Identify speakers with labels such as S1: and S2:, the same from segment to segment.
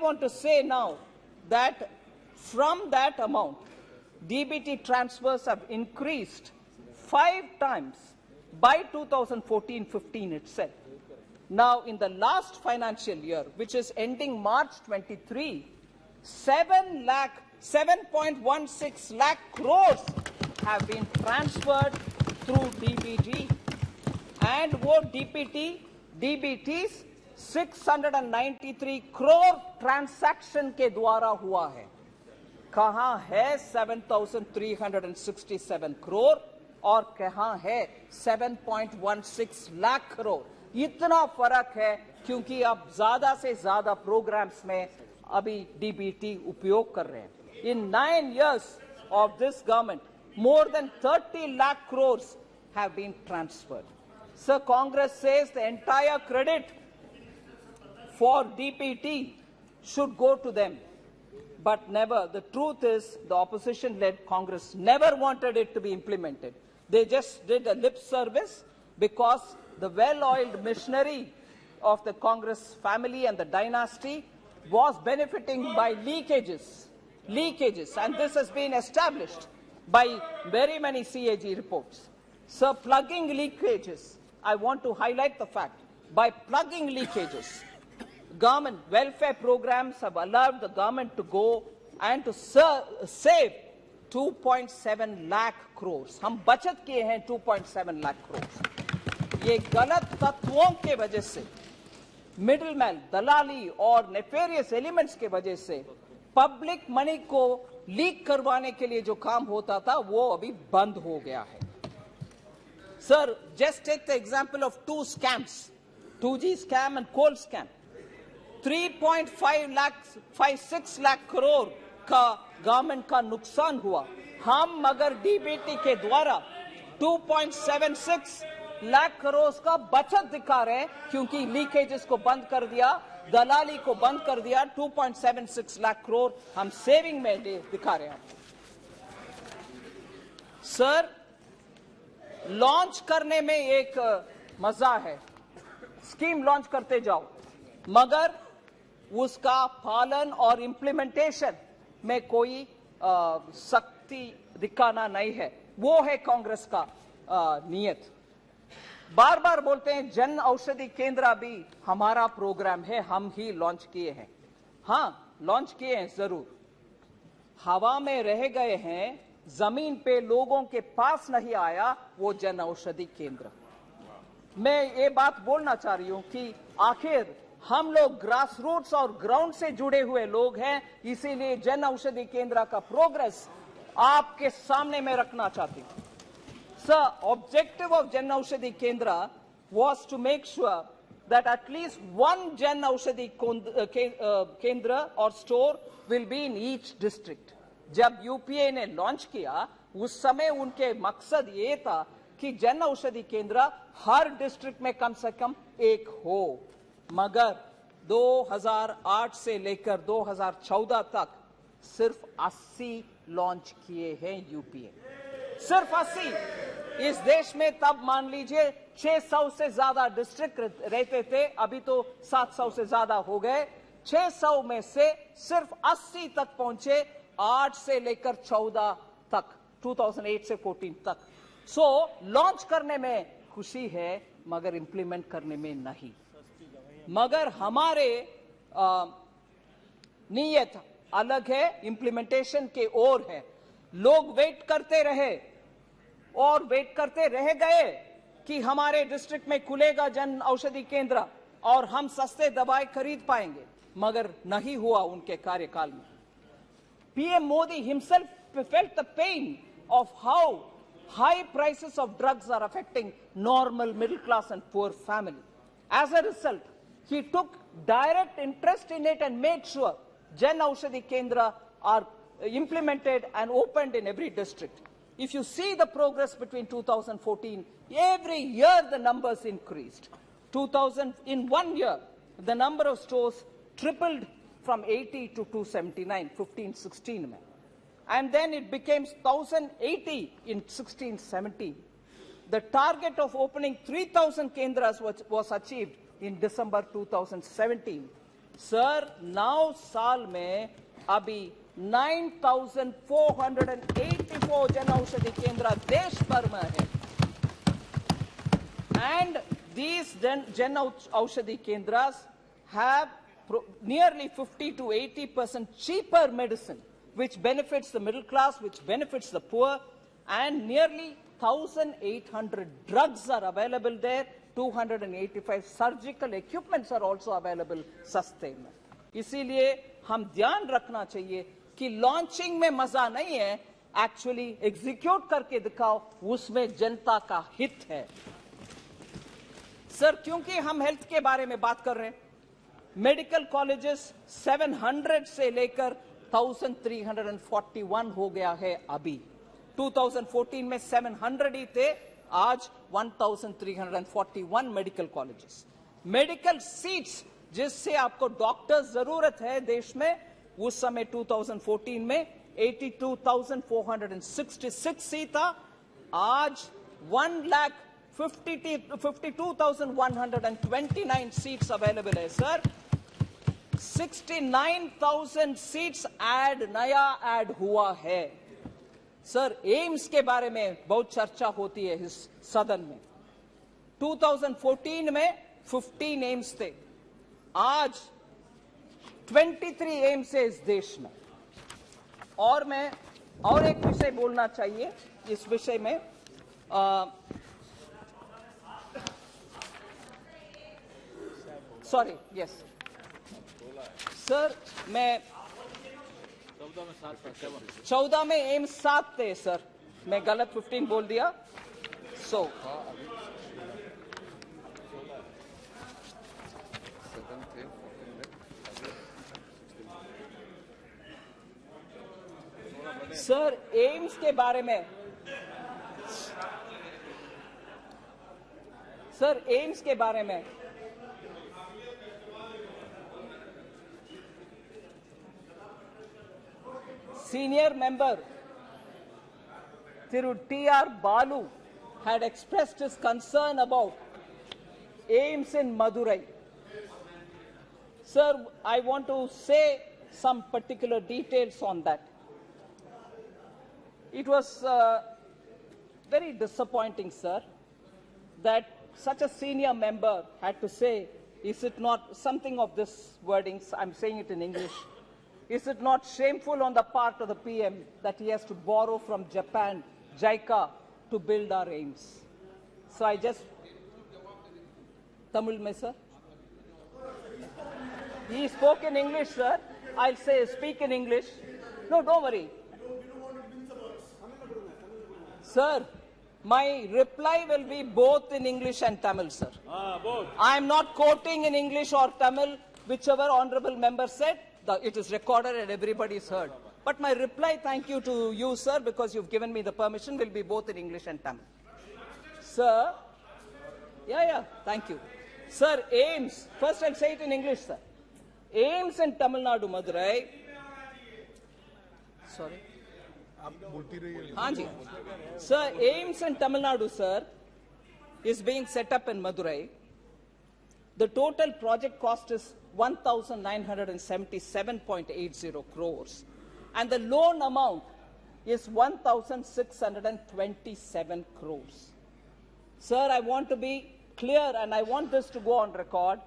S1: want to say now that from that amount, DBT transfers have increased 5 times by 2014-15 itself. Now, in the last financial year, which is ending March 23, 7.16 lakh crores have been transferred through DBT, and वो DBTs 693 crore transaction के द्वारा हुआ है. कहाँ है 7,367 crore और कहाँ है 7.16 लाख करोड़? इतना फर्क है क्योंकि अब ज्यादा से ज्यादा प्रोग्राम्स में अभी डीबीटी उपयोग कर रहे हैं. In 9 years of this government, more than 30 lakh crores have been transferred. So Congress says the entire credit for DPT should go to them. But never. The truth is, the opposition-led Congress never wanted it to be implemented. They just did a lip service because the well-oiled machinery of the Congress family and the dynasty was benefiting by leakages, and this has been established by very many CAG reports. So plugging leakages, I want to highlight the fact, by plugging leakages, government welfare programs have allowed the government to go and to save 2.7 lakh crores. हम बचत किए हैं 2.7 lakh crores. ये गलत तत्वों के वजह से, मिडलमैन, दलाली और नेफेरियस एलिमेंट्स के वजह से पब्लिक मनी को लीक करवाने के लिए जो काम होता था वो अभी बंद हो गया है. Sir, just take the example of 2 scams, 2G scam and coal scam. 3.56 lakh crore का गवर्नमेंट का नुकसान हुआ. हम मगर डीबीटी के द्वारा 2.76 लाख करोड़ का बचत दिखा रहे हैं क्योंकि लीकेजेस को बंद कर दिया, दलाली को बंद कर दिया. 2.76 लाख करोड़ हम सेविंग में दिखा रहे हैं. सर, लॉन्च करने में एक मजा है, स्कीम लॉन्च करते जाओ, मगर उसका पालन और इम्प्लीमेंटेशन में कोई सख्ती दिखाना नहीं है. वो है कांग्रेस का नियत. बार बार बोलते हैं जन औषधि केंद्र भी हमारा प्रोग्राम है, हम ही लॉन्च किए हैं. हाँ, लॉन्च किए हैं जरूर, हवा में रह गए हैं, जमीन पे लोगों के पास नहीं आया वो जन औषधि केंद्र. मैं ये बात बोलना चाह रही हूं कि आखिर हम लोग ग्रास रूट्स और ग्राउंड से जुड़े हुए लोग हैं, इसीलिए जन औषधि केंद्र का प्रोग्रेस आपके सामने में रखना चाहती हूं. Sir, objective of Jan Aushadhi Kendra was to make sure that at least one Jan Aushadhi Kendra or store will be in each district. जब यूपीए ने लॉन्च किया उस समय उनके मकसद ये था कि जन औषधि केंद्र हर डिस्ट्रिक्ट में कम से कम एक हो. मगर 2008 से लेकर 2014 तक सिर्फ 80 लॉन्च किए हैं यूपीए, सिर्फ 80. इस देश में तब मान लीजिए 600 से ज्यादा डिस्ट्रिक्ट रहते थे, अभी तो 700 से ज्यादा हो गए. 600 में से सिर्फ 80 तक पहुंचे, 8 से लेकर 14 तक, 2008 से 14 तक. सो लॉन्च करने में खुशी है मगर इंप्लीमेंट करने में नहीं. मगर हमारे नीयत अलग है, इंप्लीमेंटेशन के ओर है. लोग वेट करते रहे और वेट करते रह गए कि हमारे डिस्ट्रिक्ट में खुलेगा जन औषधि केंद्र और हम सस्ते दवाई खरीद पाएंगे, मगर नहीं हुआ उनके कार्यकाल में. PM Modi himself felt the pain of how high prices of drugs are affecting normal middle class and poor family. As a result, he took direct interest in it and made sure Jan Aushadhi Kendra are implemented and opened in every district. If you see the progress between 2014, every year the numbers increased. In 1 year, the number of stores tripled from 80 to 279, 15-16 mein. And then it became 1,080 in 16-17. The target of opening 3,000 kendras was achieved in December 2017. Sir 9 साल में अभी 9,484 जन औषधि केंद्र देश भर में है, and these Jan Aushadhi Kendras have nearly 50 to 80% cheaper medicine, which benefits the middle class, which benefits the poor, and nearly 1,800 drugs are available there. 285 surgical equipments are also available सस्ते में. इसीलिए हम ध्यान रखना चाहिए कि लॉन्चिंग में मजा नहीं है, एक्चुअली एग्जीक्यूट करके दिखाओ, उसमें जनता का हित है. सर, क्योंकि हम हेल्थ के बारे में बात कर रहे हैं, मेडिकल कॉलेजेस 700 से लेकर 1,341 हो गया है अभी. 2014 में 700 ही थे, आज 1,341 मेडिकल कॉलेजेस. मेडिकल सीट्स जिससे आपको डॉक्टर्स जरूरत है देश में, उस समय 2014 में 82,466 सीट था, आज 1,52,129 सीट्स अवेलेबल है. सर 69,000 सीट्स नया ऐड हुआ है. सर एम्स के बारे में बहुत चर्चा होती है इस सदन में. 2014 में 15 एम्स थे, आज 23 एम्स है इस देश में. और मैं और एक विषय बोलना चाहिए इस विषय में. सॉरी, यस सर, मैं 14 में एम्स 7 थे सर, मैं गलत 15 बोल दिया. सो सर एम्स के बारे में, सर एम्स के बारे में senior member Thiru T.R. Balu had expressed his concern about AIIMS in Madurai. Sir, I want to say some particular details on that. It was very disappointing, sir, that such a senior member had to say, is it not something of this wording, I'm saying it in English, is it not shameful on the part of the PM that he has to borrow from Japan, JICA, to build our AIIMS? So I just... Tamil mein, sir? He spoke in English, sir. I'll say, speak in English. No, don't worry. Sir, my reply will be both in English and Tamil, sir. Both. I am not quoting in English or Tamil, whichever honorable member said. It is recorded and everybody is heard. But my reply, thank you to you, sir, because you've given me the permission, will be both in English and Tamil. Sir, thank you. Sir, AIIMS, first I'll say it in English, sir. AIIMS in Tamil Nadu, Madurai. Sorry. Hanji. Sir, AIIMS in Tamil Nadu, sir, is being set up in Madurai. The total project cost is 1,977.80 crores. And the loan amount is 1,627 crores. Sir, I want to be clear and I want this to go on record.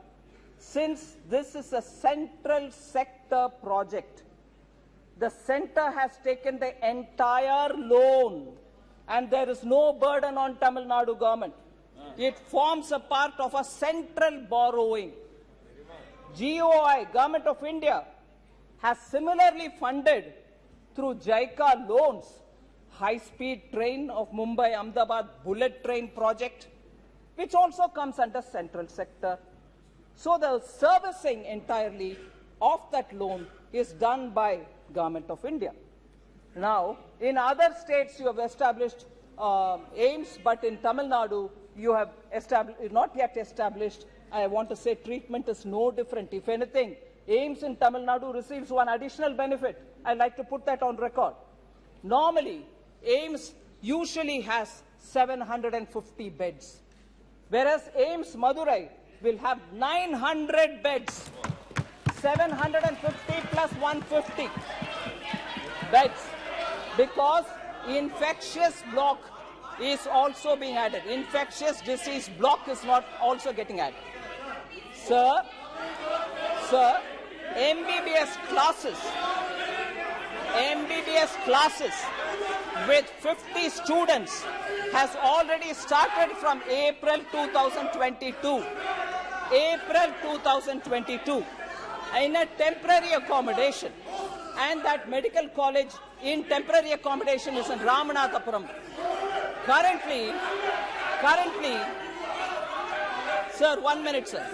S1: Since this is a central sector project, the center has taken the entire loan and there is no burden on Tamil Nadu government. It forms a part of a central borrowing. GOI, Government of India, has similarly funded through JICA loans high-speed train of Mumbai-Ahmedabad bullet train project, which also comes under central sector. So the servicing entirely of that loan is done by Government of India. Now, in other states you have established AIIMS, but in Tamil Nadu you have not yet established. I want to say treatment is no different. If anything, AIIMS in Tamil Nadu receives one additional benefit. I'd like to put that on record. Normally, AIIMS usually has 750 beds, whereas AIIMS Madurai will have 900 beds. 750 plus 150 beds, because infectious block is also being added. Infectious disease block is not also getting added. Sir, MBBS classes with 50 students has already started from April 2022. April 2022 in a temporary accommodation, and that medical college in temporary accommodation is in Ramanathapuram. Currently, sir, 1 minute, sir.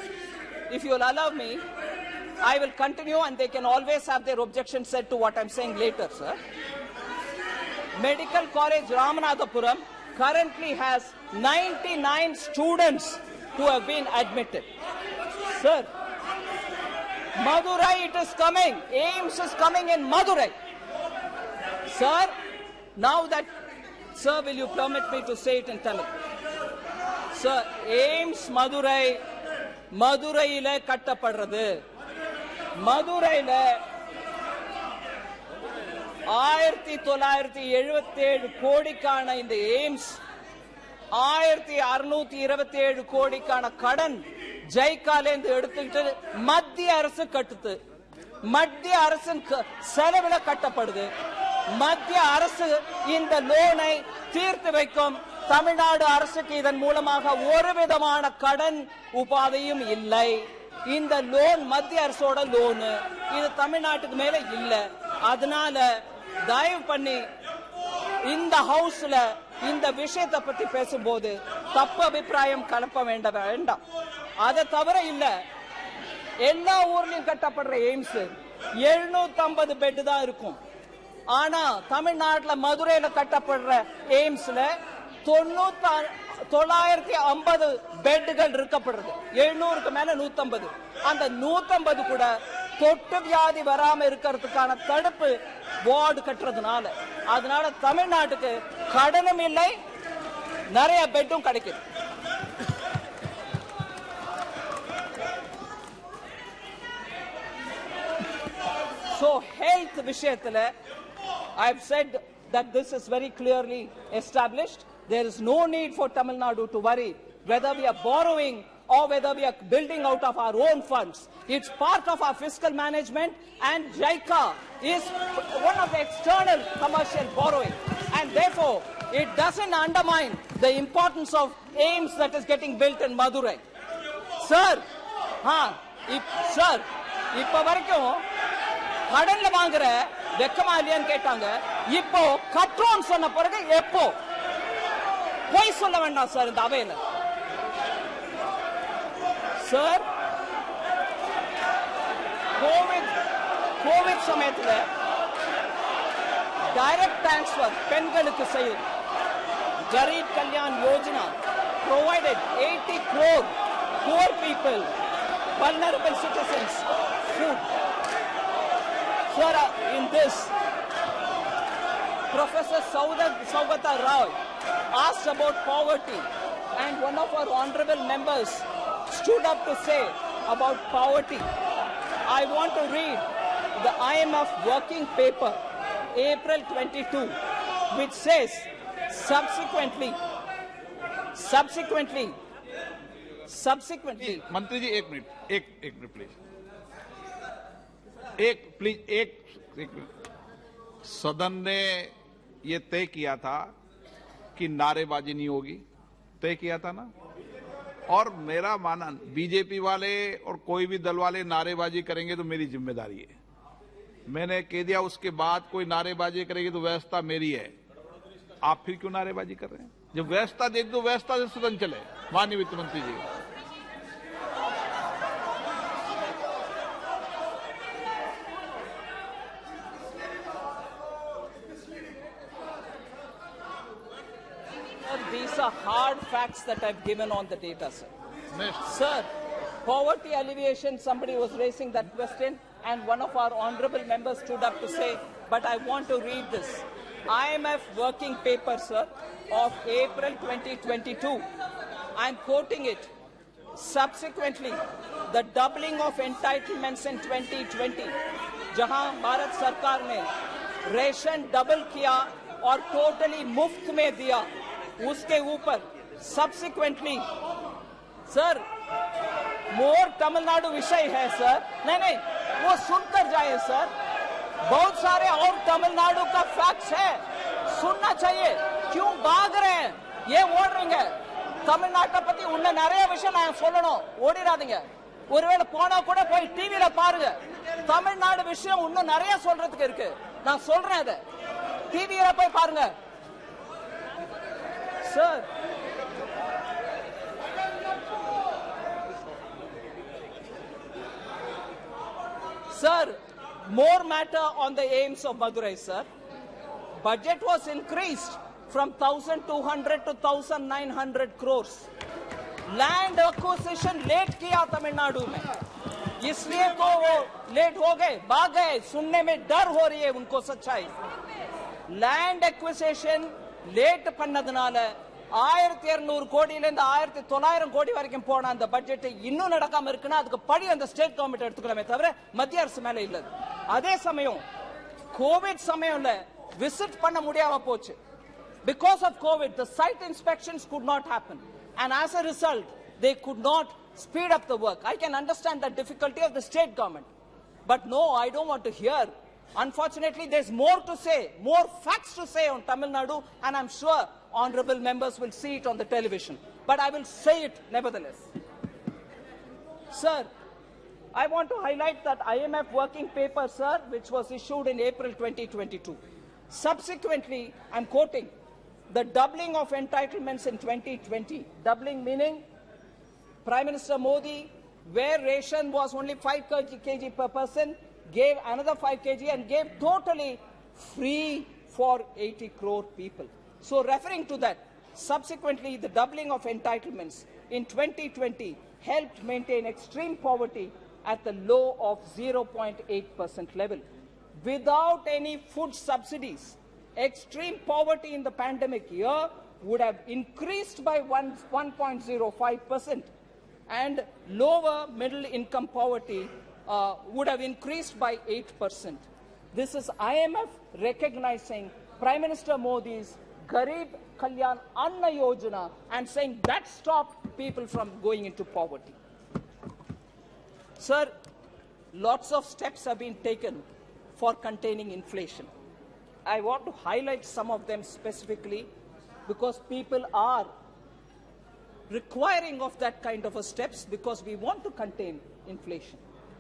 S1: If you will allow me, I will continue, and they can always have their objection said to what I'm saying later, sir. Medical College Ramanathapuram currently has 99 students who have been admitted. Sir, Madurai, it is coming. AIMS is coming in Madurai. Sir, now that, sir, will you permit me to say it in Tamil? Sir, AIMS Madurai, Maduraile kattapadrathu. Maduraile 1977 கோடிக்கான இந்த AIIMS 1627 கோடிக்கான கடன் ஜெய்காலேந்து எடுத்துக்கிட்டு மத்திய அரசு கட்டுது. மத்திய அரசின் செலவுல கட்டப்படுது. மத்திய அரசு இந்த லோனை தீர்த்து வைக்கும். தமிழ்நாடு அரசுக்கு இதன் மூலமாக ஒரு விதமான கடன் உபாதையும் இல்லை. இந்த லோன் மத்திய அரசோட லோன், இது தமிழ்நாட்டுக்கு மேல இல்ல. அதனால தயவு பண்ணி இந்த ஹவுஸ்ல இந்த விஷயத்தை பத்தி பேசும்போது தப்பு அபிப்பிராயம் கலப்ப வேண்டாம். அதை தவிர இல்ல, எல்லா ஊர்லயும் கட்டப்படுற எய்ம்ஸ் 750 பெட் தான் இருக்கும். ஆனா தமிழ்நாட்டுல மதுரையில கட்டப்படுற எய்ம்ஸ்ல 950 பெட்டுகள் இருக்கப்படுறது. 700க்கு மேல 150. அந்த 150 கூட தொட்டு வியாதி வராம இருக்கிறதுக்கான தடுப்பு வார்டு கட்டுறதுனால, அதனால தமிழ்நாட்டுக்கு கடனும் இல்லை, நிறைய பெட்டும் கிடைக்குது. So health விஷயத்துல I have said that this is very clearly established. There is no need for Tamil Nadu to worry whether we are borrowing or whether we are building out of our own funds. It's part of our fiscal management, and JICA is one of the external commercial borrowing, and therefore it doesn't undermine the importance of AIMS that is getting built in Madurai. Sir, இப்ப வரைக்கும் கடன்ல வாங்குற வெக்கமா இல்லையான்னு கேட்டாங்க. இப்போ கட்டுறோம் சொன்ன பிறகு எப்போ போய் சொல்ல வேண்டாம் சார் இந்த அவையில. சார், கோவிட் சமயத்துல டைரக்ட் டிரான்ஸ்பர் பெண்களுக்கு செய்யும் kharif Kalyan Yojana provided 80 crore poor people, vulnerable citizens food. Sir, in this, Professor Saugata Rao asked about poverty, and one of our honorable members stood up to say about poverty. I want to read the IMF working paper, April 22, which says, subsequently.
S2: मंत्री जी एक minute please. एक minute. सदन ने ये तय किया था कि नारेबाजी नहीं होगी, तय किया था ना. और मेरा मानना, बीजेपी वाले और कोई भी दल वाले नारेबाजी करेंगे तो मेरी जिम्मेदारी है. मैंने कह दिया, उसके बाद कोई नारेबाजी करेगी तो व्यवस्था मेरी है. आप फिर क्यों नारेबाजी कर रहे हैं? जब व्यवस्था देख दो, व्यवस्था से सदन चले. माननीय वित्त मंत्री जी,
S1: these are hard facts that I've given on the data, sir. Sir, poverty alleviation, somebody was raising that question, and one of our honorable members stood up to say, but I want to read this. IMF working paper, sir, of April 2022. I'm quoting it. Subsequently, the doubling of entitlements in 2020, जहां भारत सरकार ने ration double किया और totally मुफ्त में दिया, उसके ऊपर सब्सिक्वेंटली सर मोर तमिलनाडु विषय है सर, नहीं वो सुनकर जाए सर, बहुत सारे और तमिलनाडु का फैक्ट्स है, सुनना चाहिए, क्यों भाग रहे हैं, ये ஓடுறீங்க தமிழ்நாட்டை பத்தி உன்ன நிறைய விஷயம் நான் சொல்லணும், ஓடிராதீங்க, ஒருவேளை போனா கூட போய் டிவில பாருங்க, தமிழ்நாடு விஷயம் இன்னும் நிறைய சொல்றதுக்கு இருக்கு, நான் சொல்றேன், அதை டிவில போய் பாருங்க sir. Sir, more matter on the aims of Madurai, sir. Budget was increased from 1,200 to 1,900 crores. Land acquisition late किया तमिलनाडु में, इसलिए तो वो लेट हो गए, भाग गए, सुनने में डर हो रही है उनको सच्चाई. Land acquisition late பண்ணதுனால 1200 கோடியில இருந்து 1900 கோடி வரைக்கும் போன அந்த பட்ஜெட் இன்னும் நடக்காம இருக்குன்னா அதுக்கு படி அந்த ஸ்டேட் கவர்மெண்ட் எடுத்துக்கலாமே தவிர மத்திய அரசு மேல இல்ல. அதே சமயம் கோவிட் சமயம்ல விசிட் பண்ண முடியாம போச்சு. Because of COVID, the site inspections could not happen, and as a result, they could not speed up the work. I can understand the difficulty of the state government, but no, I don't want to hear. Unfortunately, there's more to say, more facts to say on Tamil Nadu, and I'm sure honorable members will see it on the television. But I will say it nevertheless. Sir, I want to highlight that IMF working paper, sir, which was issued in April 2022. Subsequently, I'm quoting, the doubling of entitlements in 2020, doubling meaning Prime Minister Modi, where ration was only 5 kg per person, gave another 5 kg and gave totally free for 80 crore people. So referring to that, subsequently the doubling of entitlements in 2020 helped maintain extreme poverty at the low of 0.8% level. Without any food subsidies, extreme poverty in the pandemic year would have increased by 1.05%, and lower middle income poverty would have increased by 8%. This is IMF recognizing Prime Minister Modi's Garib Kalyan Anna Yojana and saying that stopped people from going into poverty. Sir, lots of steps have been taken for containing inflation. I want to highlight some of them specifically because people are requiring of that kind of a steps because we want to contain inflation.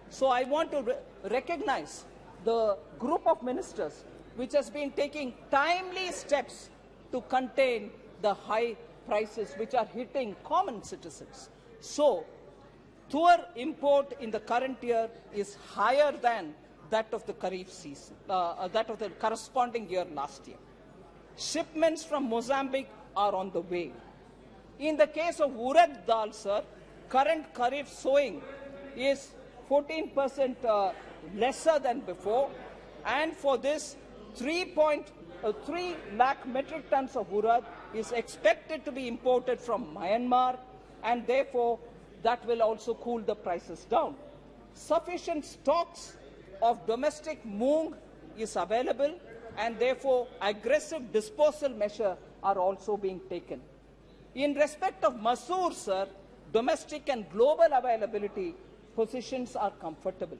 S1: So I want to recognize the group of ministers which has been taking timely steps to contain the high prices which are hitting common citizens. So, tur import in the current year is higher than that of the Kharif season, that of the corresponding year last year. Shipments from Mozambique are on the way. In the case of urad dal, sir, current Kharif sowing is 14% lesser than before, and for this 3 lakh metric tons of urad is expected to be imported from Myanmar, and therefore that will also cool the prices down. Sufficient stocks of domestic moong is available, and therefore aggressive disposal measures are also being taken. In respect of masoor, sir, domestic and global availability positions are comfortable.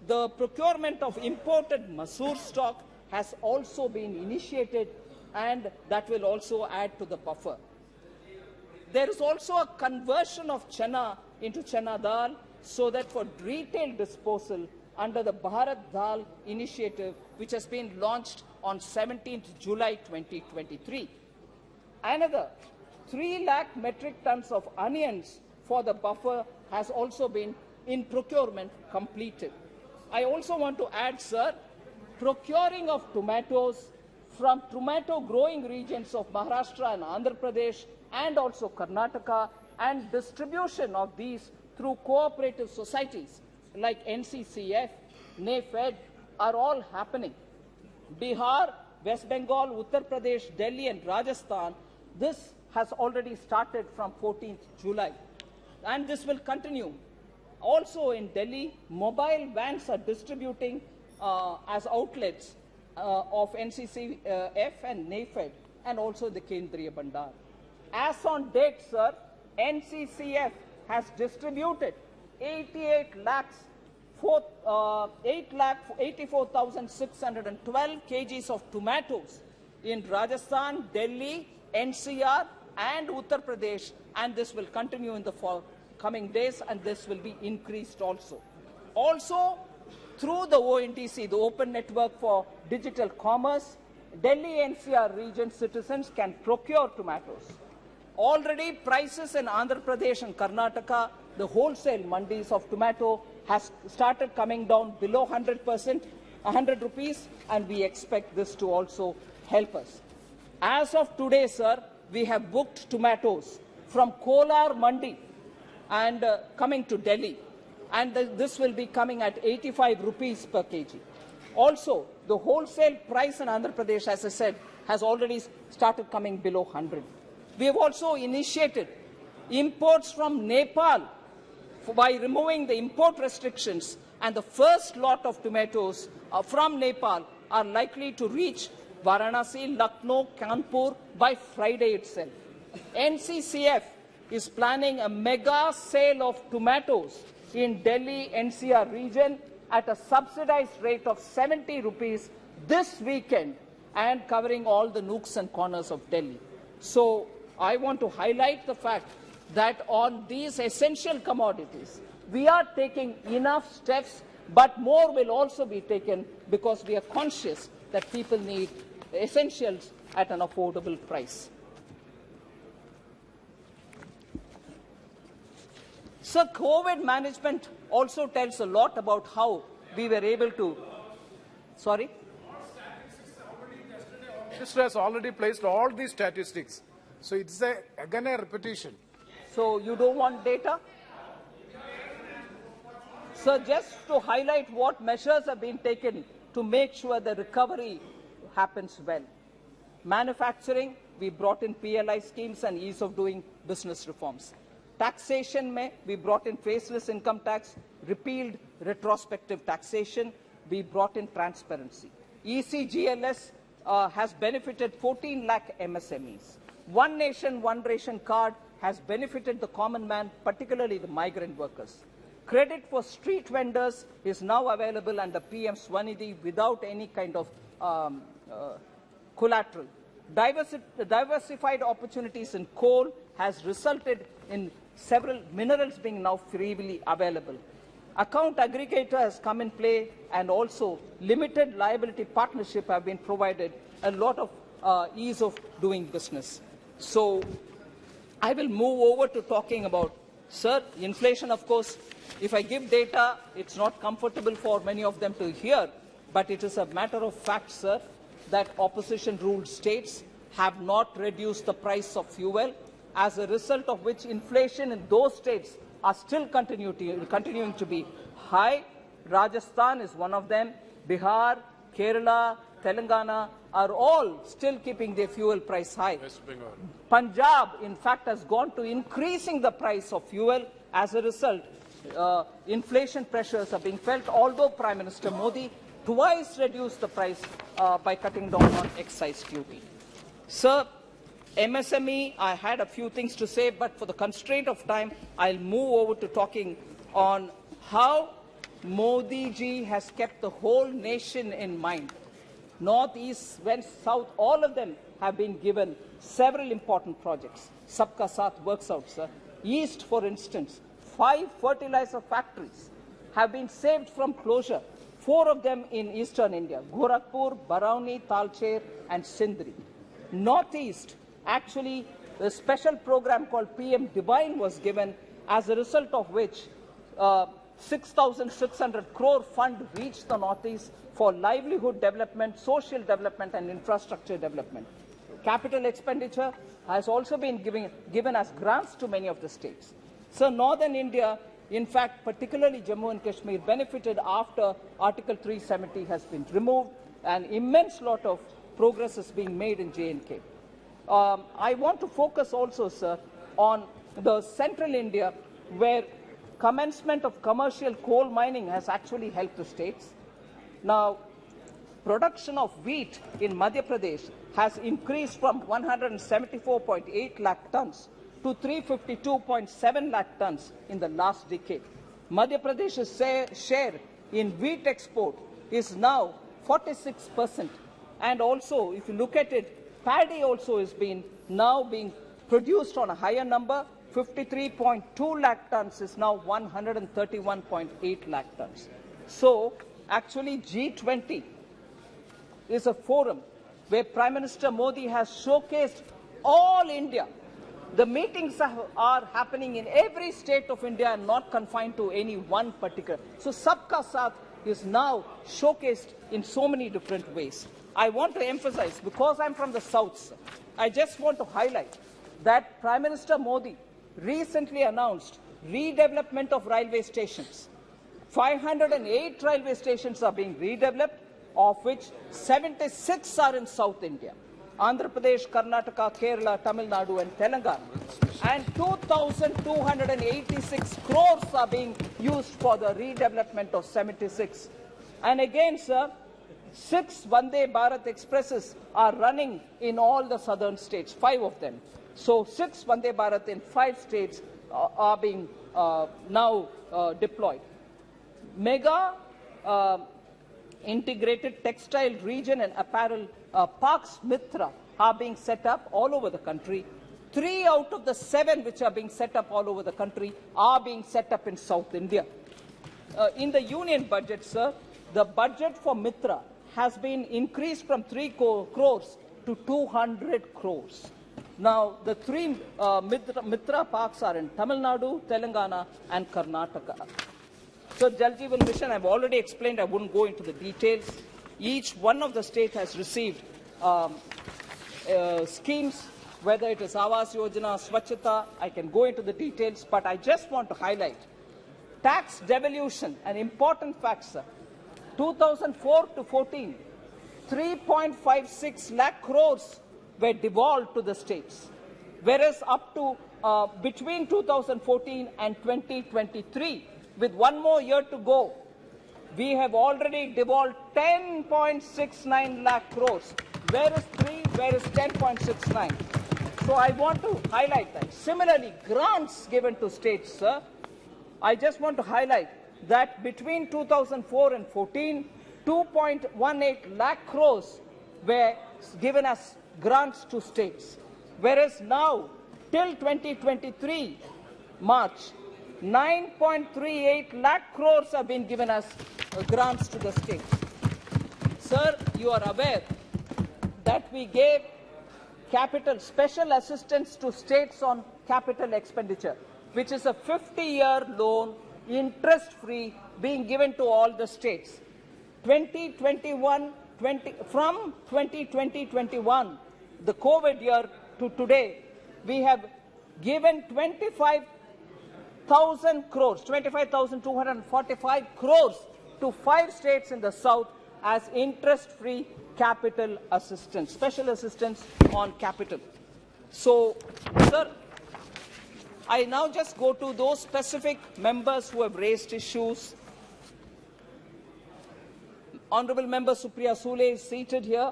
S1: The procurement of imported masoor stock has also been initiated, and that will also add to the buffer. There is also a conversion of chana into chana dal so that for retail disposal under the Bharat Dal initiative, which has been launched on 17th July 2023. Another 3 lakh metric tons of onions for the buffer has also been in procurement completed. I also want to add, sir, procuring of tomatoes from tomato growing regions of Maharashtra and Andhra Pradesh and also Karnataka, and distribution of these through cooperative societies like NCCF, NAFED are all happening. Bihar, West Bengal, Uttar Pradesh, Delhi and Rajasthan, this has already started from 14th July. and this will continue. Also in Delhi, mobile vans are distributing as outlets of NCCF and NAFED, and also the Kendriya Bandar. As on date, sir, NCCF has distributed 8,84,612 kgs of tomatoes in Rajasthan, Delhi, NCR, and Uttar Pradesh, and this will continue in the coming days, and this will be increased also. Also, through the ONDC, the Open Network for Digital Commerce, Delhi NCR region citizens can procure tomatoes. Already prices in Andhra Pradesh and Karnataka, the wholesale mandis of tomato has started coming down below 100%, 100 rupees, and we expect this to also help us. As of today, sir, we have booked tomatoes from Kolar Mandi and coming to Delhi, and this will be coming at 85 rupees per kg. Also, the wholesale price in Andhra Pradesh, as I said, has already started coming below 100. We have also initiated imports from Nepal by removing the import restrictions, and the first lot of tomatoes from Nepal are likely to reach Varanasi, Lucknow, Kanpur by Friday itself. NCCF is planning a mega sale of tomatoes in Delhi NCR region at a subsidized rate of 70 rupees this weekend, and covering all the nooks and corners of Delhi. So I want to highlight the fact that on these essential commodities, we are taking enough steps, but more will also be taken because we are conscious that people need essentials at an affordable price. So COVID management also tells a lot about how we were able to, sorry?
S3: The Minister has already placed all these statistics. So it's again a repetition.
S1: So you don't want data? So just to highlight what measures have been taken to make sure the recovery happens well. Manufacturing, we brought in PLI schemes and ease of doing business reforms. Taxation, we brought in faceless income tax, repealed retrospective taxation, we brought in transparency. ECGLS has benefited 14 lakh MSMEs. One Nation, One Ration card has benefited the common man, particularly the migrant workers. Credit for street vendors is now available under PM Swanidhi without any kind of collateral. Diversified opportunities in coal has resulted in several minerals being now freely available. Account aggregator has come in play, and also limited liability partnership have been provided a lot of ease of doing business. So I will move over to talking about, sir, inflation. Of course, if I give data, it's not comfortable for many of them to hear, but it is a matter of fact, sir, that opposition-ruled states have not reduced the price of fuel, as a result of which inflation in those states are still continuing to be high. Rajasthan is one of them. Bihar, Kerala, Telangana are all still keeping their fuel price high. Punjab, in fact, has gone to increasing the price of fuel. As a result, inflation pressures are being felt, although Prime Minister Modi twice reduced the price by cutting down on excise duty. Sir, MSME, I had a few things to say, but for the constraint of time, I'll move over to talking on how Modi ji has kept the whole nation in mind. North, East, West, South, all of them have been given several important projects. Sabka Saath works out, sir. East, for instance, 5 fertilizer factories have been saved from closure, 4 of them in eastern India, Gorakhpur, Barauni, Talcher, and Sindri. Northeast, actually, a special program called PM Divine was given, as a result of which 6,600 crore fund reached the Northeast for livelihood development, social development, and infrastructure development. Capital expenditure has also been given as grants to many of the states. So northern India, in fact, particularly Jammu and Kashmir, benefited after Article 370 has been removed. An immense lot of progress is being made in J&K. I want to focus also, sir, on the central India, where commencement of commercial coal mining has actually helped the states. Now, production of wheat in Madhya Pradesh has increased from 174.8 lakh tons to 352.7 lakh tons in the last decade. Madhya Pradesh's share in wheat export is now 46%. And also, if you look at it, paddy also is now being produced on a higher number. 53.2 lakh tons is now 131.8 lakh tons. So, actually, G20 is a forum where Prime Minister Modi has showcased all India. The meetings are happening in every state of India and not confined to any one particular. So, Sabka Saath is now showcased in so many different ways. I want to emphasize, because I'm from the South, I just want to highlight that Prime Minister Modi recently announced redevelopment of railway stations. 508 railway stations are being redeveloped, of which 76 are in South India. Andhra Pradesh, Karnataka, Kerala, Tamil Nadu and Telangana. And 2,286 crores are being used for the redevelopment of 76. And again, sir, 6 Vande Bharat Expresses are running in all the southern states, 5 of them. So 6 Vande Bharat in 5 states are being now deployed. Mega integrated textile region and apparel parks Mitra are being set up all over the country. 3 out of the 7 which are being set up all over the country are being set up in South India. In the union budget, sir, the budget for Mitra has been increased from 3 crores to 200 crores. Now, the 3 Mitra parks are in Tamil Nadu, Telangana and Karnataka. So, Jal Jeevan Mission, I've already explained, I wouldn't go into the details. Each one of the states has received schemes, whether it is Awas Yojana, Swachhata, I can go into the details, but I just want to highlight tax devolution, an important factor. 2004 to 14, 3.56 lakh crores were devolved to the states, whereas up to between 2014 and 2023, with 1 more year to go, we have already devolved 10.69 lakh crores. Where is 3? Where is 10.69? So I want to highlight that. Similarly, grants given to states, sir, I just want to highlight that between 2004 and 14, 2.18 lakh crores were given as grants to states. Whereas now, till 2023, March, 9.38 lakh crores have been given as grants to the states. Sir, you are aware that we gave special assistance to states on capital expenditure, which is a 50-year loan, interest-free, being given to all the states. From 2020-21, the COVID year to today, we have given 25,000 crores, 25,245 crores to 5 states in the south as interest-free capital assistance, special assistance on capital. So, sir, I now just go to those specific members who have raised issues. Honorable Member Supriya Sule is seated here.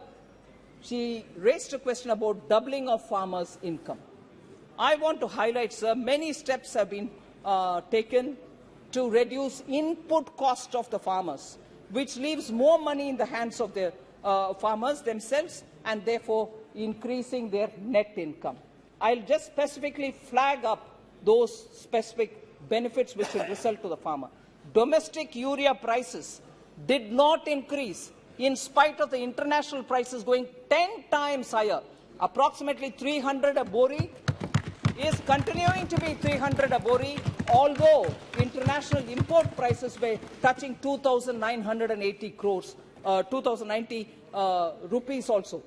S1: She raised a question about doubling of farmers' income. I want to highlight, sir, many steps have been taken to reduce input cost of the farmers, which leaves more money in the hands of the farmers themselves and therefore increasing their net income. I'll just specifically flag up those specific benefits which will result to the farmer. Domestic urea prices did not increase in spite of the international prices going 10 times higher. Approximately 300 a bori is continuing to be 300 a bori, although international import prices were touching 2,980 crores, 2,090 rupees also.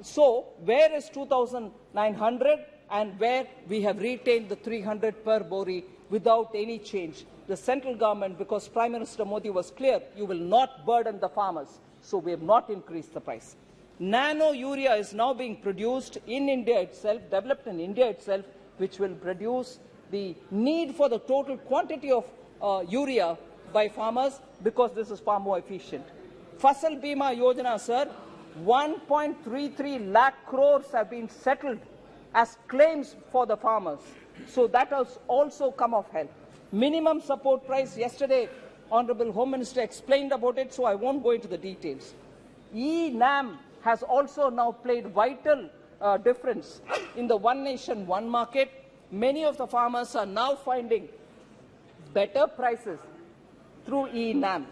S1: So, where is 2,900 and where we have retained the 300 per bori without any change? The central government, because Prime Minister Modi was clear, you will not burden the farmers, so we have not increased the price. Nano urea is now being produced in India itself, developed in India itself, which will reduce the need for the total quantity of urea by farmers because this is far more efficient. Fasal Bima Yojana, sir, 1.33 lakh crores have been settled as claims for the farmers. So that has also come of help. Minimum support price, yesterday, Honorable Home Minister explained about it, so I won't go into the details. E-NAM has also now played vital difference in the one nation, one market. Many of the farmers are now finding better prices through E-NAM.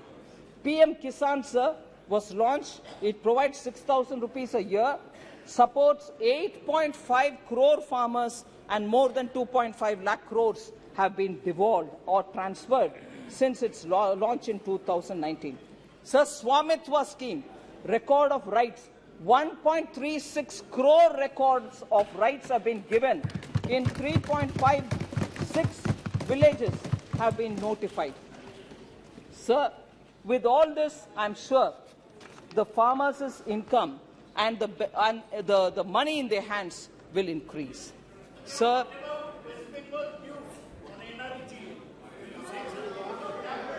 S1: PM Kisan, sir, was launched. It provides 6,000 rupees a year, supports 8.5 crore farmers, and more than 2.5 lakh crores have been devolved or transferred since its launch in 2019. Sir, Swamitwa scheme, record of rights, 1.36 crore records of rights have been given in 3.56 villages have been notified. Sir, with all this, I'm sure the farmers' income and the money in their hands will increase. Sir,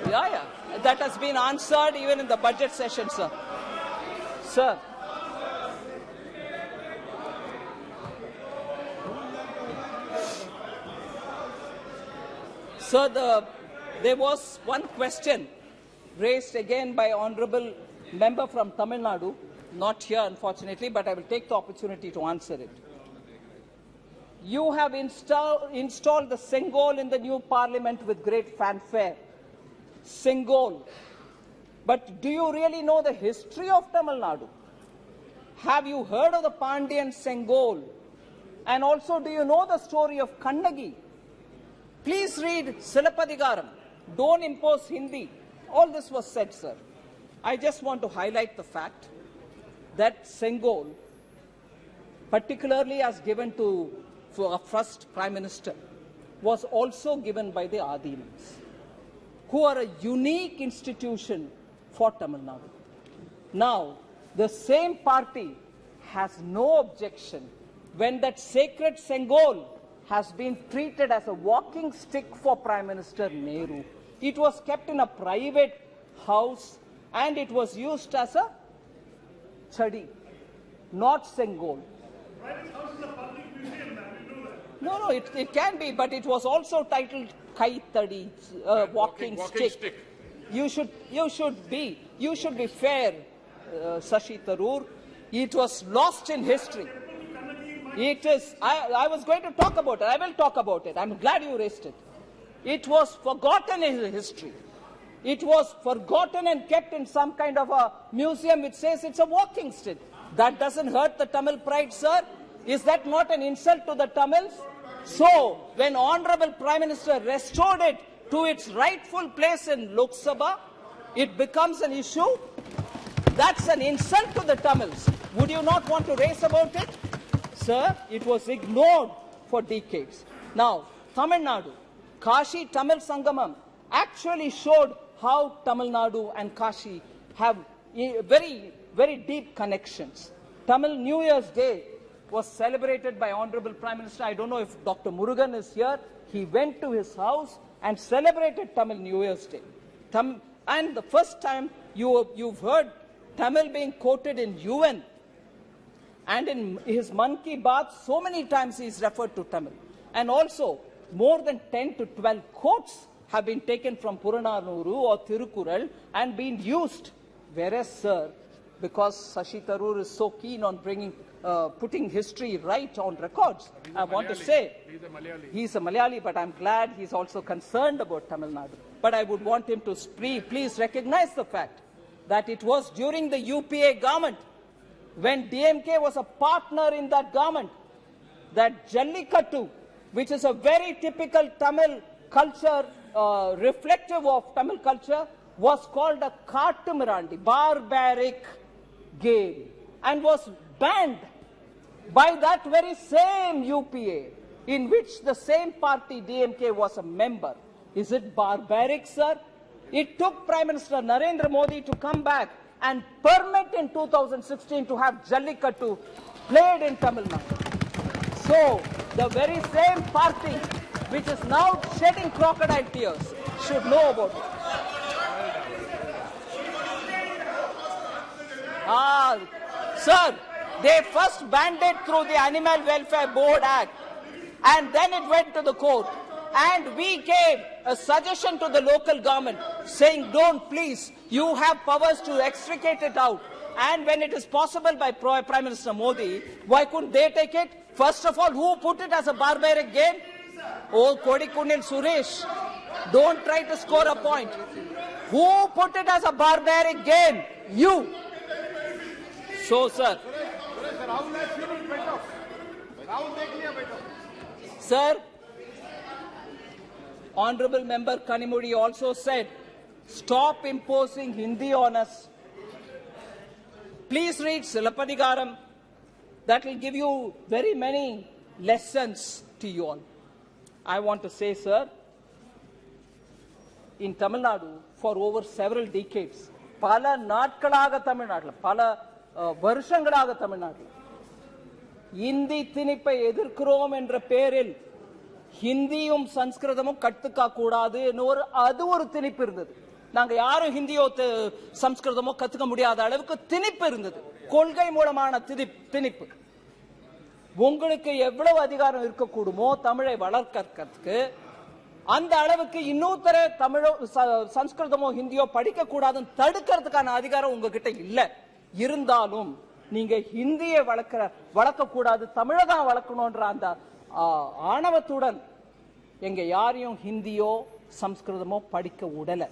S1: yeah, that has been answered even in the budget session, sir. Sir, there was one question raised again by Honorable Member from Tamil Nadu, not here unfortunately, but I will take the opportunity to answer it. You have installed the Sengol in the new parliament with great fanfare. Sengol. But do you really know the history of Tamil Nadu? Have you heard of the Pandyan Sengol? And also, do you know the story of Kannagi? Please read Silapadigaram. Don't impose Hindi. All this was said, sir. I just want to highlight the fact that Sengol, particularly as given to our first Prime Minister, was also given by the Adinams, who are a unique institution for Tamil Nadu. Now, the same party has no objection when that sacred Sengol has been treated as a walking stick for Prime Minister Nehru. It was kept in a private house and it was used as a chadi, not Sengol. No, it can be, but it was also titled Kai Tadi, walking stick. You should be fair, Shashi Tharoor. It was lost in history. It is. I was going to talk about it. I will talk about it. I'm glad you raised it. It was forgotten in history. It was forgotten and kept in some kind of a museum which says it's a walking stick. That doesn't hurt the Tamil pride, sir. Is that not an insult to the Tamils? So, when Honorable Prime Minister restored it to its rightful place in Lok Sabha, it becomes an issue. That's an insult to the Tamils. Would you not want to raise about it? Sir, it was ignored for decades. Now, Tamil Nadu, Kashi Tamil Sangamam actually showed how Tamil Nadu and Kashi have very, very deep connections. Tamil New Year's Day was celebrated by Honorable Prime Minister. I don't know if Dr. Murugan is here. He went to his house and celebrated Tamil New Year's Day. And the first time you've heard Tamil being quoted in UN, and in his Man Ki Baat, so many times he is referred to Tamil. And also, more than 10 to 12 quotes have been taken from Purananuru or Thirukural and been used. Whereas, sir, because Shashi Tharoor is so keen on putting history right on records, I want to say, he's a Malayali, but I'm glad he's also concerned about Tamil Nadu. But I would want him to please recognize the fact that it was during the UPA government, when DMK was a partner in that government, that Jallikattu, which is a very typical Tamil culture, reflective of Tamil culture, was called a Kattumirandi, barbaric game, and was banned by that very same UPA, in which the same party, DMK, was a member. Is it barbaric, sir? It took Prime Minister Narendra Modi to come back and permit in 2016 to have Jallikattu played in Tamil Nadu. So, the very same party which is now shedding crocodile tears, should know about it. Sir, they first banned it through the Animal Welfare Board Act, and then it went to the court. And we gave a suggestion to the local government saying, don't please, you have powers to extricate it out. And when it is possible by Prime Minister Modi, why couldn't they take it? First of all, who put it as a barbaric game? Oh, Kodikunil Suresh, don't try to score a point. Who put it as a barbaric game? You. So, sir. Sir, Honorable Member Kanimudi also said, stop imposing Hindi on us. Please read Silappadigaram. That will give you very many lessons to you all. I want to say, sir, in Tamil Nadu, for over several decades, pala natkalaga Tamil Nadu, pala varshangalaga Tamil Nadu, Hindi tinippai edirkrom endra peril, ஹிந்தியும் சம்ஸ்கிருதமும் கத்துக்க கூடாது அது ஒரு திணிப்பு இருந்தது. நாங்க யாரும் ஹிந்தியோ சம்ஸ்கிருதமோ கத்துக்க முடியாத அளவுக்கு திணிப்பு இருந்தது, கொள்கை மூலமான திணிப்பு. உங்களுக்கு எவ்வளவு அதிகாரம் இருக்க கூடுமோ தமிழை வளர்க்கறதுக்கு, அந்த அளவுக்கு இன்னொருத்தர தமிழோ சம்ஸ்கிருதமோ ஹிந்தியோ படிக்க கூடாதுன்னு தடுக்கிறதுக்கான அதிகாரம் உங்ககிட்ட இல்ல. இருந்தாலும் நீங்க ஹிந்தியை வளர்க்க கூடாது, தமிழை தான் வளர்க்கணும்ன்ற அந்த ஆணவத்துடன் எங்க யாரையும் ஹிந்தியோ சம்ஸ்கிருதமோ படிக்க விடல.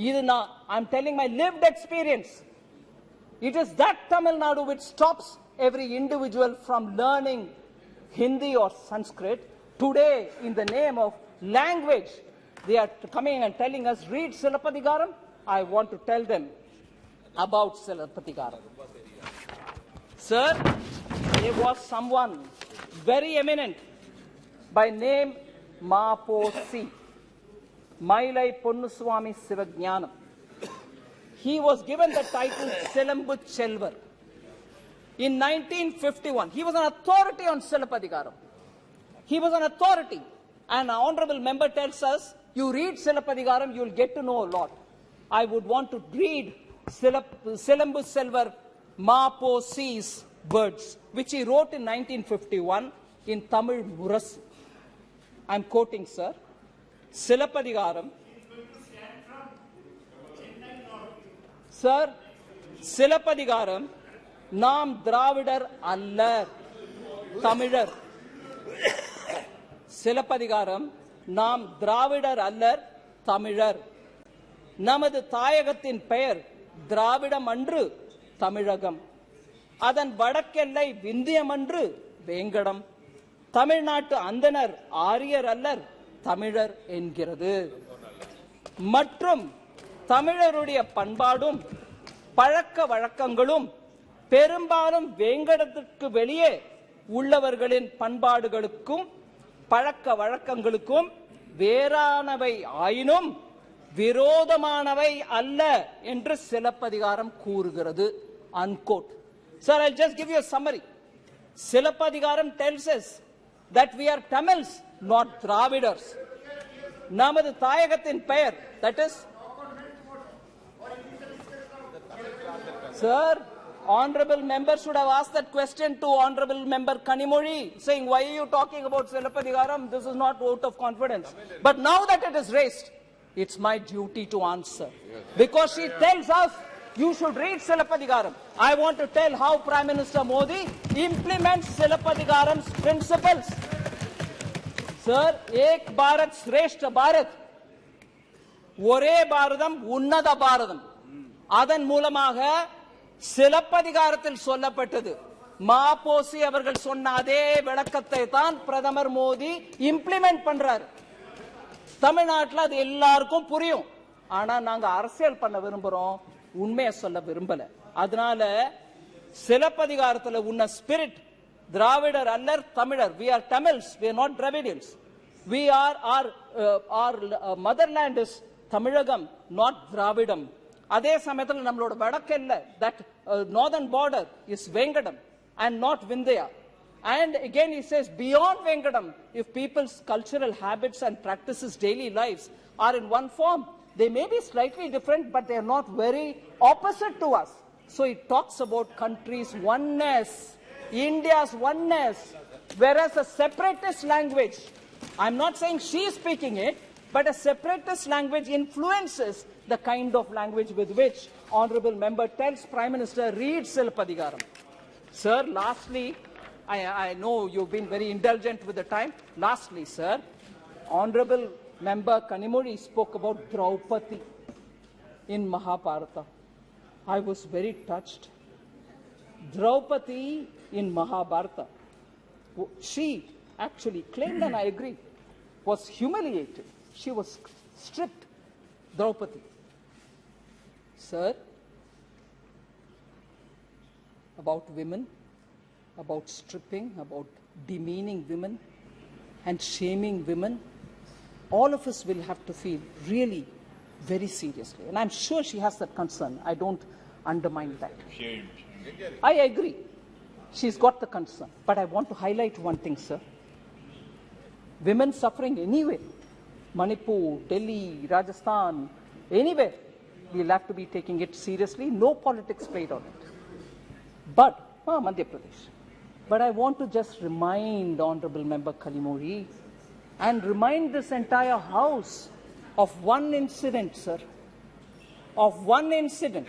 S1: இது நான் I'm telling my lived experience. It is that Tamil Nadu which stops every individual from learning Hindi or Sanskrit. Today, in the name of language, they are coming and telling us, read Silappadigaram. I want to tell them about Silappadigaram. Sir, there was someone very eminent by name Maposi, Mailai Ponnuswamy Sivajnanam. He was given the title Selambu Chelvar. In 1951, he was an authority on Silappadigaram. He was an authority. And an honorable member tells us, you read Silappadigaram, you will get to know a lot. I would want to read Selambu Chelvar Maposi's words, which he wrote in 1951 in Tamil Murasu. I am quoting, sir. Silappadigaram. Sir, Silappadigaram, Nam Dravidar Allar, Tamilar. Silappadigaram, Nam Dravidar Allar, Tamilar. Namadu Thayagatin Pair, Dravidam Andru, Tamilagam. அதன் வடக்கெல்லை விந்தியமன்று வேங்கடம். தமிழ்நாட்டு அந்தனர் ஆரியர் அல்லர் தமிழர் என்கிறது. மற்றும் தமிழருடைய பண்பாடும் பழக்க வழக்கங்களும் பெரும்பாலும் வேங்கடத்திற்கு வெளியே உள்ளவர்களின் பண்பாடுகளுக்கும் பழக்க வழக்கங்களுக்கும் வேறானவை ஆயினும் விரோதமானவை அல்ல என்று சிலப்பதிகாரம் கூறுகிறது. Unquote. Sir, I'll just give you a summary. Silappadigaram tells us that we are Tamils, not Dravidars. Namadu Thayagatin Pair, that is. Sir, honorable member should have asked that question to honorable member Kanimudi, saying, why are you talking about Silappadigaram? This is not vote of confidence. But now that it is raised, it's my duty to answer. Because she tells us, you should read Silappadigaram. I want to tell how Prime Minister Modi implements Silappadigaram's principles. Sir, Ek Bharat Shreshta Bharat, Ore Bharadam Unnada Bharadam. Adan Mulamaga Silappadigarattil Sollappettadu. Maposi avargal sonna adhe velakkathai thaan Pradhamar Modi implement பண்றாரு. தமிழ்நாட்டுல அது எல்லாருக்கும் புரியும். ஆனா நாங்க அரசியல் பண்ண விரும்புறோம், உண்மையை சொல்ல விரும்பல. அதனால சிலப்பதிகாரத்துல உன்ன ஸ்பிரிட் திராவிடர் அல்லர் தமிழர். We are Tamils, we are not Dravidians. We are our motherland is Tamilagam, not Dravidam. அதே சமயத்துல நம்மளோட வடக்கெல்ல that northern border is Vengadam and not Vindhya. And again he says, beyond Vengadam, if people's cultural habits and practices, daily lives are in one form, they may be slightly different, but they are not very opposite to us. So it talks about countries' oneness, India's oneness, whereas a separatist language, I'm not saying she is speaking it, but a separatist language influences the kind of language with which Honourable Member tells Prime Minister, read Silpadigaram. Sir, lastly, I know you've been very indulgent with the time. Lastly, sir, Honourable Member Kanimuri spoke about Draupadi in Mahabharata. I was very touched. Draupadi in Mahabharata, she actually claimed, and I agree, was humiliated. She was stripped, Draupadi. Sir, about women, about stripping, about demeaning women and shaming women, all of us will have to feel really very seriously. And I'm sure she has that concern. I don't undermine that. I agree. She's got the concern. But I want to highlight one thing, sir. Women suffering anywhere, Manipur, Delhi, Rajasthan, anywhere, we'll have to be taking it seriously. No politics played on it. But, Madhya Pradesh. But I want to just remind Honourable Member Kalimuri and remind this entire House of one incident, sir, of one incident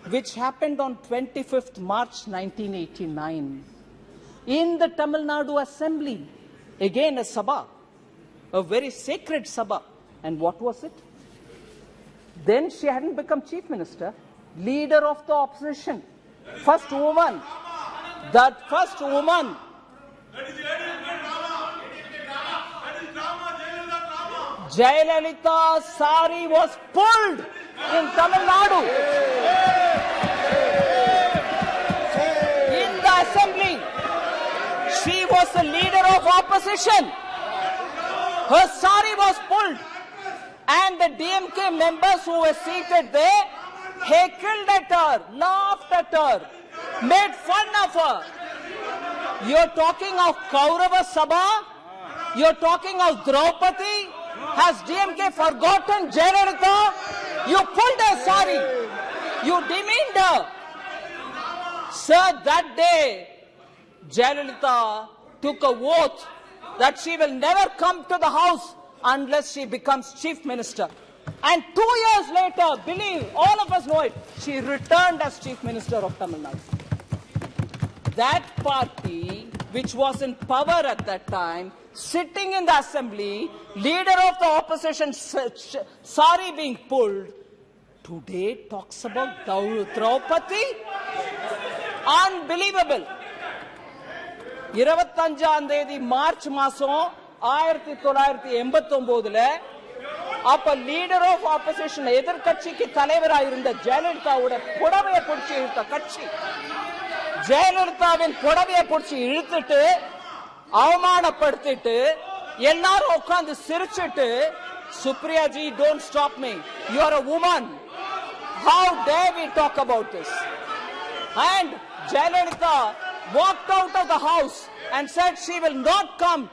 S1: which happened on 25th March 1989 in the Tamil Nadu Assembly. Again, a Sabha, a very sacred Sabha. And what was it? Then she hadn't become Chief Minister, leader of the opposition, first woman. That first woman. Jayalalitha's sari was pulled in Tamil Nadu. In the assembly, she was the leader of opposition. Her sari was pulled, and the DMK members who were seated there heckled at her, laughed at her, made fun of her. You're talking of Kaurava Sabha? You're talking of Draupadi? Has DMK forgotten Jayalalitha? You pulled her sari. You demeaned her. Sir, that day, Jayalalitha took a oath that she will never come to the House unless she becomes Chief Minister. And 2 years later, believe, all of us know it, she returned as Chief Minister of Tamil Nadu. That party, which was in power at that time, sitting in the assembly, leader of the opposition, sari being pulled, today talks about Draupadi? Unbelievable. 25ஆம் தேதி March மாசம் 1989ல அப்ப leader of opposition எதிர்க்கட்சிக்கு தலைவராக இருந்த ஜெயலலிதாவோட புடவையை பிடிச்சி இழுத்த கட்சி, ஜெயலலிதாவின் புடவையை பிடிச்சி இழுத்துட்டு அவமானப்படுத்திட்டு எல்லாரும் உட்கார்ந்து சிரிச்சிட்டு, Supriya ji, don't stop me, you are a woman, how dare we talk about this? And Jayalalitha walked out of the house and said she will not come.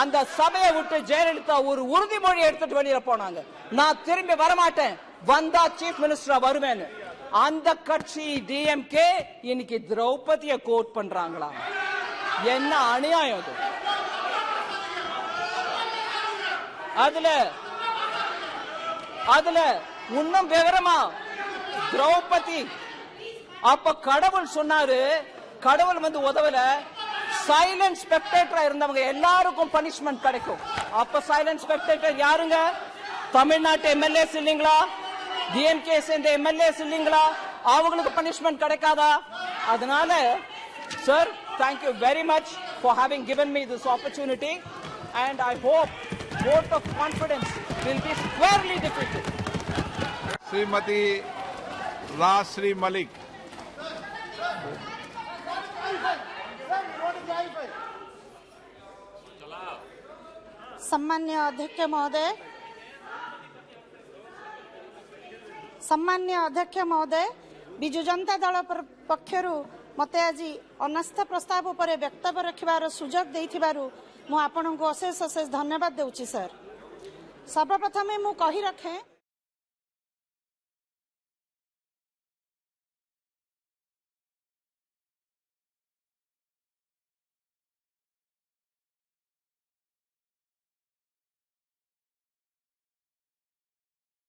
S1: அந்த சபையை விட்டு ஜெயலலிதா ஒரு உறுதிமொழி எடுத்துட்டு வெளியில போனாங்க, நான் திரும்பி வரமாட்டேன், வந்தா சீஃப் மினிஸ்டரா வருவேன்னு. அந்த கட்சி டிஎம்கே இன்னைக்கு திரௌபதியை கோட் பண்றாங்களா? என்ன அநியாயம் அது. அதுல இன்னும் விவரமா திரௌபதி அப்ப கடவுள் சொன்னாரு, கடவுள் வந்து உதவல, சைலண்ட் ஸ்பெக்டேட்டரா இருந்தவங்க எல்லாருக்கும் பனிஷ்மெண்ட் கிடைக்கும். அப்ப சைலண்ட் ஸ்பெக்டேட்டர் யாருங்க? தமிழ்நாட்டு எம்எல்ஏஸ் இல்லீங்களா? டிஎம்கே சேர்ந்த எம்எல்ஏஸ் இல்லீங்களா? அவங்களுக்கு பனிஷ்மெண்ட் கிடைக்காதா? அதனால sir, thank you very much for having given me this opportunity, and I hope vote of confidence will be squarely defeated.
S2: Srimati Rashri Malik.
S4: सम्मान्य अध्यक्ष महोदय, बिजु जनता दल पक्षरु मते आज अनास्था प्रस्ताव उपरे वक्तव्य रखिबार सुजोग देइथिबारु मु आपनकु अशेष अशेष धन्यवाद देउची सर। सर्वप्रथमे मु कहि रखे